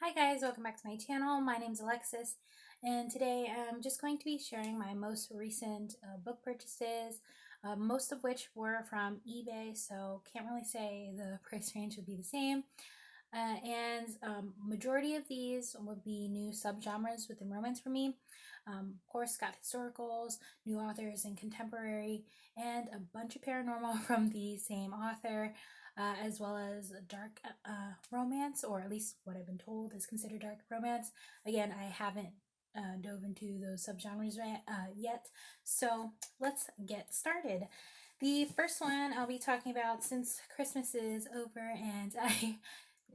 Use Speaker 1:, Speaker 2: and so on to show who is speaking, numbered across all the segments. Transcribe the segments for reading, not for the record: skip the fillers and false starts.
Speaker 1: Hi guys, welcome back to my channel. My name is Alexis, and today I'm just going to be sharing my most recent book purchases, most of which were from eBay, so can't really say the price range would be the same. And majority of these would be new subgenres within romance for me. Of course, got historicals, new authors, and contemporary, and a bunch of paranormal from the same author, as well as dark romance, or at least what I've been told is considered dark romance. Again, I haven't dove into those subgenres yet, so let's get started. The first one I'll be talking about, since Christmas is over and I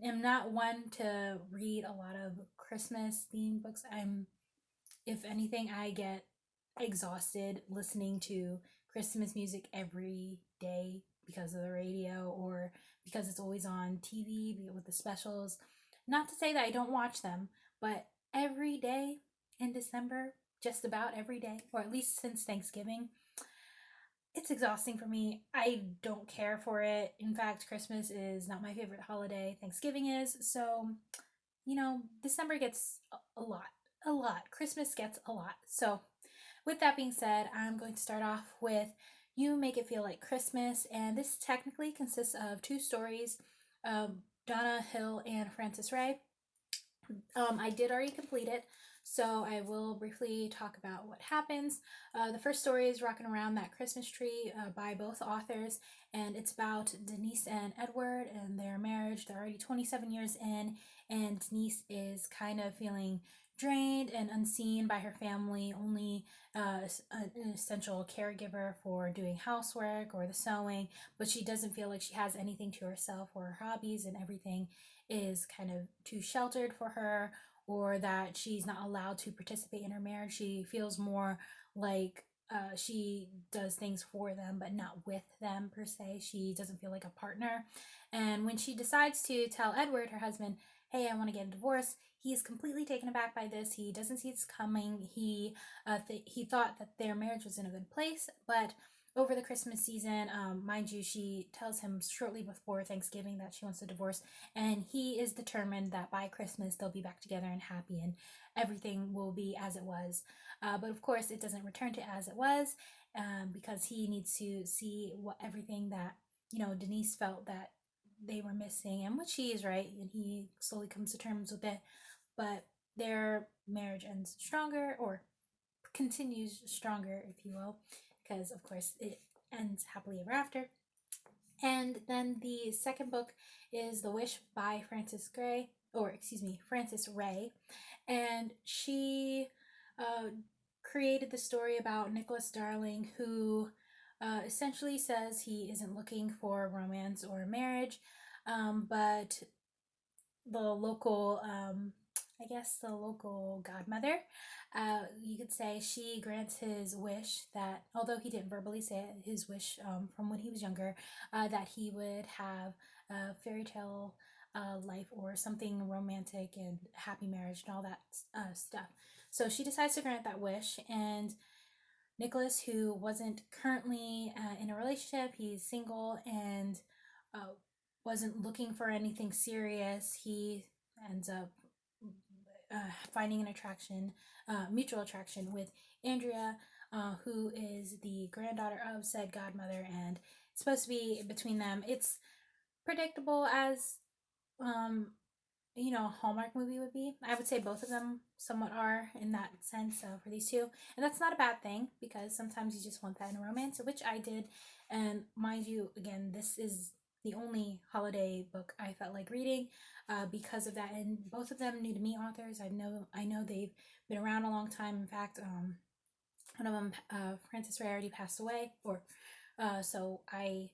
Speaker 1: am not one to read a lot of Christmas themed books. If anything, I get exhausted listening to Christmas music every day because of the radio or because it's always on TV with the specials. Not to say that I don't watch them, but every day in December, just about every day, or at least since Thanksgiving, it's exhausting for me. I don't care for it. In fact, Christmas is not my favorite holiday. Thanksgiving is. So, December gets a lot. A lot. Christmas gets a lot. So, with that being said, I'm going to start off with You Make It Feel Like Christmas. And this technically consists of two stories, Donna Hill and Frances Ray. I did already complete it, so I will briefly talk about what happens. The first story is Rocking Around That Christmas Tree by both authors, and it's about Denise and Edward and their marriage. They're already 27 years in, and Denise is kind of feeling drained and unseen by her family, only an essential caregiver for doing housework or the sewing, but she doesn't feel like she has anything to herself or her hobbies, and everything is kind of too sheltered for her, or that she's not allowed to participate in her marriage. She feels more like she does things for them but not with them per se. She doesn't feel like a partner. And when she decides to tell Edward, her husband, hey, I want to get a divorce, he's completely taken aback by this. He doesn't see it's coming. He thought that their marriage was in a good place, but over the Christmas season, mind you, she tells him shortly before Thanksgiving that she wants a divorce, and he is determined that by Christmas they'll be back together and happy, and everything will be as it was. But of course, it doesn't return to as it was, because he needs to see what everything that Denise felt that they were missing, and which he is right, and he slowly comes to terms with it. But their marriage ends stronger, or continues stronger, if you will, because of course it ends happily ever after. And then the second book is The Wish by Frances Ray, and she created the story about Nicholas Darling, who essentially says he isn't looking for romance or marriage, but the local the local godmother, you could say, she grants his wish that, although he didn't verbally say it, his wish from when he was younger, that he would have a fairy tale life, or something romantic and happy marriage and all that stuff. So she decides to grant that wish, and Nicholas, who wasn't currently in a relationship, he's single and uh, wasn't looking for anything serious. He ends up finding an attraction, mutual attraction with Andrea, who is the granddaughter of said godmother, and it's supposed to be between them. It's predictable as a Hallmark movie would be. I would say both of them somewhat are in that sense, for these two. And that's not a bad thing, because sometimes you just want that in a romance, which I did. And mind you, again, this is the only holiday book I felt like reading because of that. And both of them new to me authors. I know they've been around a long time. In fact, one of them, Frances Ray, already passed away, or so I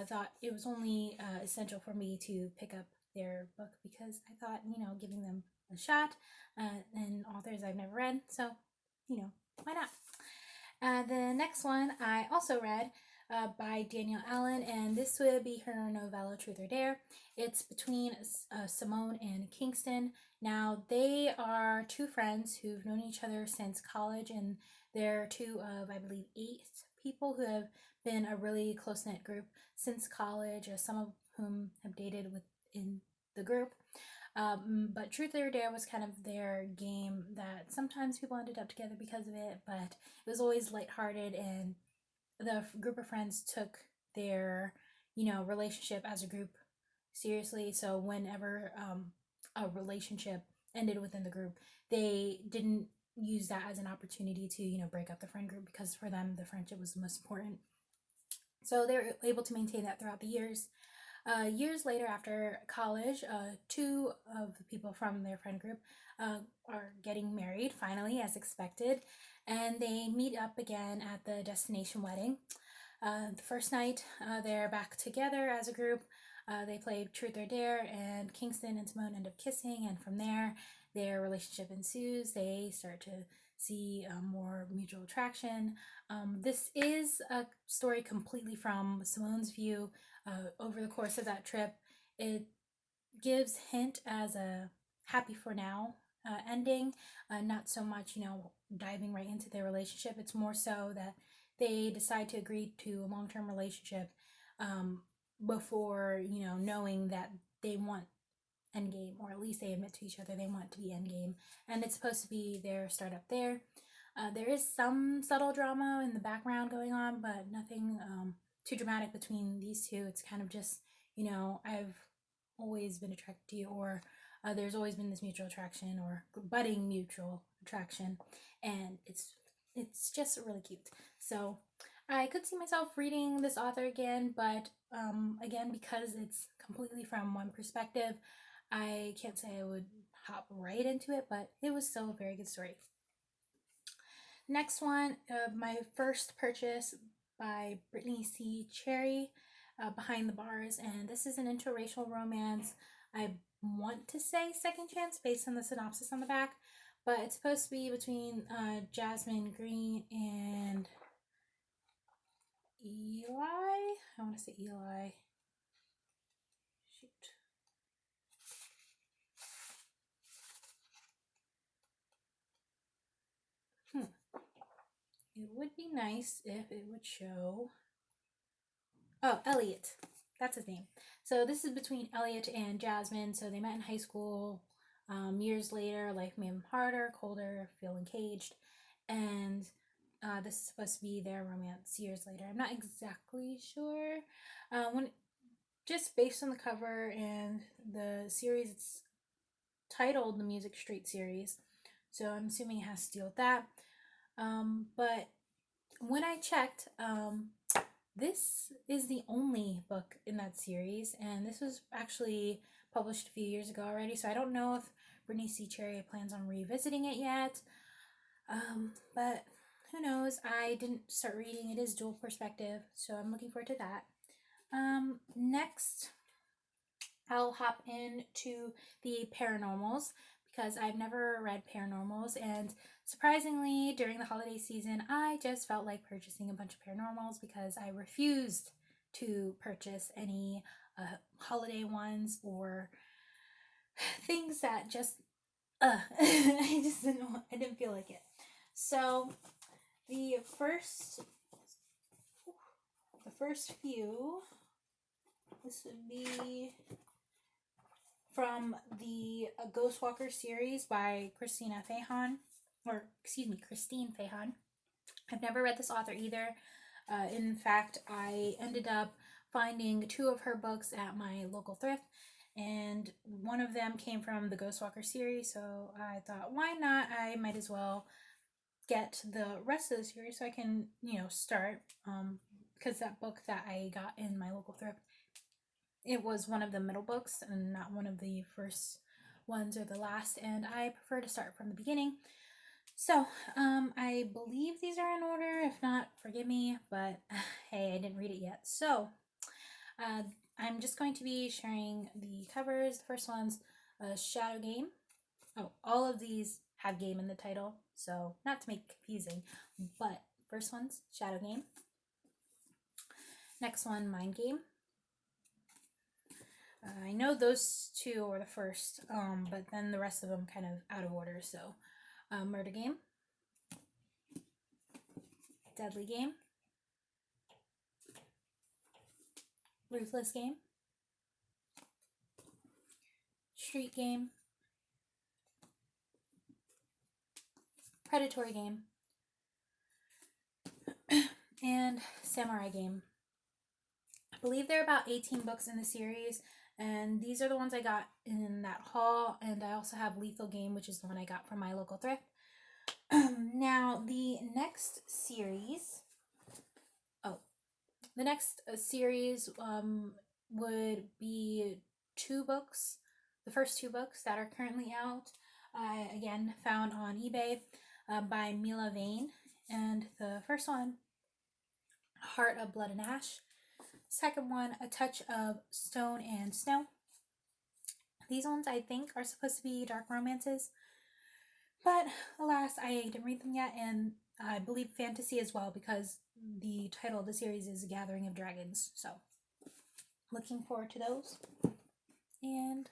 Speaker 1: thought it was only essential for me to pick up their book, because I thought, giving them a shot, and authors I've never read, so, why not? The next one I also read, by Danielle Allen, and this would be her novella Truth or Dare. It's between Simone and Kingston. Now, they are two friends who've known each other since college, and they're two of, I believe, 8 people who have been a really close-knit group since college, some of whom have dated within the group. But Truth or Dare was kind of their game that sometimes people ended up together because of it, but it was always lighthearted, and the group of friends took their, relationship as a group seriously. So whenever a relationship ended within the group, they didn't use that as an opportunity to, break up the friend group, because for them, the friendship was the most important. So they were able to maintain that throughout the years. Years later, after college, two of the people from their friend group are getting married, finally, as expected, and they meet up again at the destination wedding. The first night, they're back together as a group. They played Truth or Dare, and Kingston and Simone end up kissing, and from there, their relationship ensues. They start to see more mutual attraction. This is a story completely from Simone's view. Over the course of that trip, it gives hint as a happy for now ending, not so much, diving right into their relationship. It's more so that they decide to agree to a long-term relationship before, knowing that they want endgame, or at least they admit to each other they want to be endgame, and it's supposed to be their startup there. There is some subtle drama in the background going on, but nothing too dramatic between these two. It's kind of just, I've always been attracted to you, or there's always been this mutual attraction, or budding mutual attraction, and it's just really cute. So I could see myself reading this author again, but again, because it's completely from one perspective, I can't say I would hop right into it, but it was still a very good story. Next one, my first purchase by Brittany C. Cherry, Behind the Bars, and this is an interracial romance. I want to say second chance based on the synopsis on the back, but it's supposed to be between Jasmine Green and Eli. I want to say Eli. Shoot. It would be nice if it would show. Oh, Elliot. That's his name. So this is between Elliot and Jasmine. So they met in high school. Years later, life made them harder, colder, feel encaged. And this is supposed to be their romance years later. I'm not exactly sure. Just based on the cover and the series, it's titled the Music Street series. So I'm assuming it has to deal with that. But when I checked, this is the only book in that series, and this was actually published a few years ago already, so I don't know if Brittany C. Cherry plans on revisiting it yet. But who knows? I didn't start reading. It is dual perspective, so I'm looking forward to that. Next, I'll hop into the Paranormals, because I've never read Paranormals, and surprisingly, during the holiday season, I just felt like purchasing a bunch of Paranormals, because I refused to purchase any holiday ones or things that just I didn't feel like it. So the first few, this would be from the Ghostwalker series by Christine Fahan. I've never read this author either. In fact, I ended up finding two of her books at my local thrift, and one of them came from the Ghostwalker series, so I thought, why not? I might as well get the rest of the series so I can, start, because that book that I got in my local thrift, it was one of the middle books and not one of the first ones or the last, and I prefer to start from the beginning. So, I believe these are in order. If not, forgive me, but hey, I didn't read it yet. So, I'm just going to be sharing the covers. The first one's Shadow Game. Oh, all of these have game in the title, so not to make it confusing, but first one's Shadow Game. Next one, Mind Game. I know those two were the first, but then the rest of them kind of out of order. So, Murder Game, Deadly Game, Ruthless Game, street game, predatory game, and samurai game. I believe there are about 18 books in the series, and these are the ones I got in that haul. And I also have Lethal Game, which is the one I got from my local thrift. Now, the next series would be two books, the first two books that are currently out. I again found on eBay by Mila Vane, and the first one, Heart of Blood and Ash. Second one, A Touch of Stone and Snow. These ones I think are supposed to be dark romances, but alas, I didn't read them yet, and I believe fantasy as well, because the title of the series is Gathering of Dragons. So, looking forward to those. And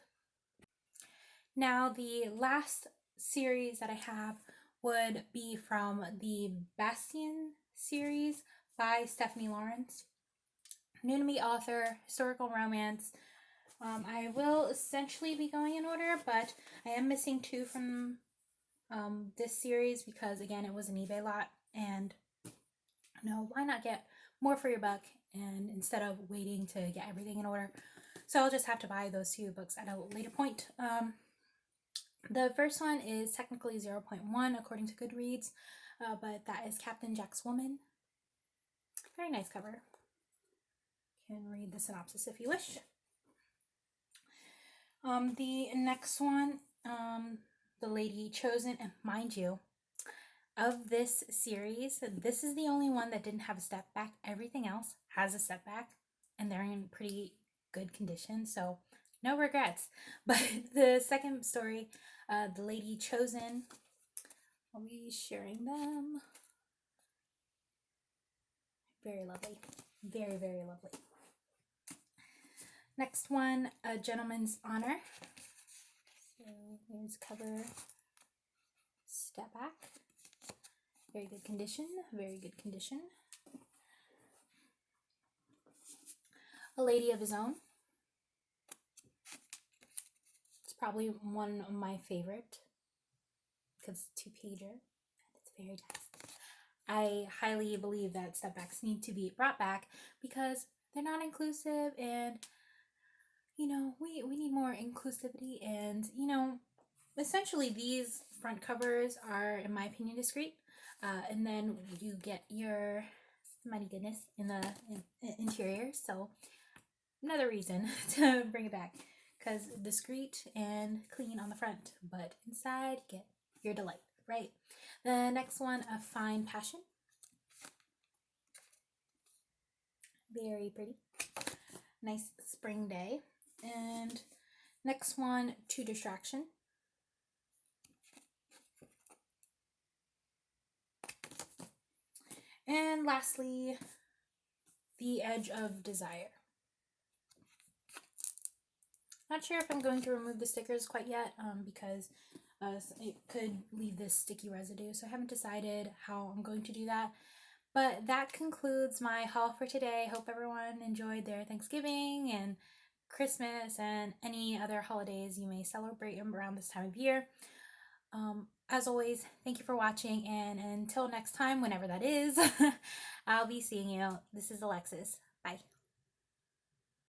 Speaker 1: now the last series that I have would be from the Bastion series by Stephanie Lawrence. New to me author, historical romance. I will essentially be going in order, but I am missing two from this series because, again, it was an eBay lot, and why not get more for your buck, and instead of waiting to get everything in order. So I'll just have to buy those two books at a later point. The first one is technically 0.1 according to Goodreads, but that is Captain Jack's Woman. Very nice cover. You can read the synopsis if you wish. The next one, The Lady Chosen, and mind you, of this series, this is the only one that didn't have a step back. Everything else has a step back, and they're in pretty good condition, so no regrets. But the second story, The Lady Chosen, I'll be sharing them. Very lovely. Very, very lovely. Next one, A Gentleman's Honor. So here's cover, step back. Very good condition. Very good condition. A Lady of His Own. It's probably one of my favorite because it's 2-pager and it's very nice. I highly believe that step backs need to be brought back because they're not inclusive, and we need more inclusivity, and essentially these front covers are, in my opinion, discreet, and then you get your mighty goodness in the interior. So another reason to bring it back, because discreet and clean on the front, but inside get your delight, right? The next one, A Fine Passion. Very pretty. Nice spring day. And next one, To Distraction. And lastly, The Edge of Desire. Not sure if I'm going to remove the stickers quite yet, because it could leave this sticky residue, so I haven't decided how I'm going to do that. But that concludes my haul for today. Hope everyone enjoyed their Thanksgiving and Christmas and any other holidays you may celebrate around this time of year. As always, thank you for watching, and until next time, whenever that is, I'll be seeing you. This is Alexis. Bye.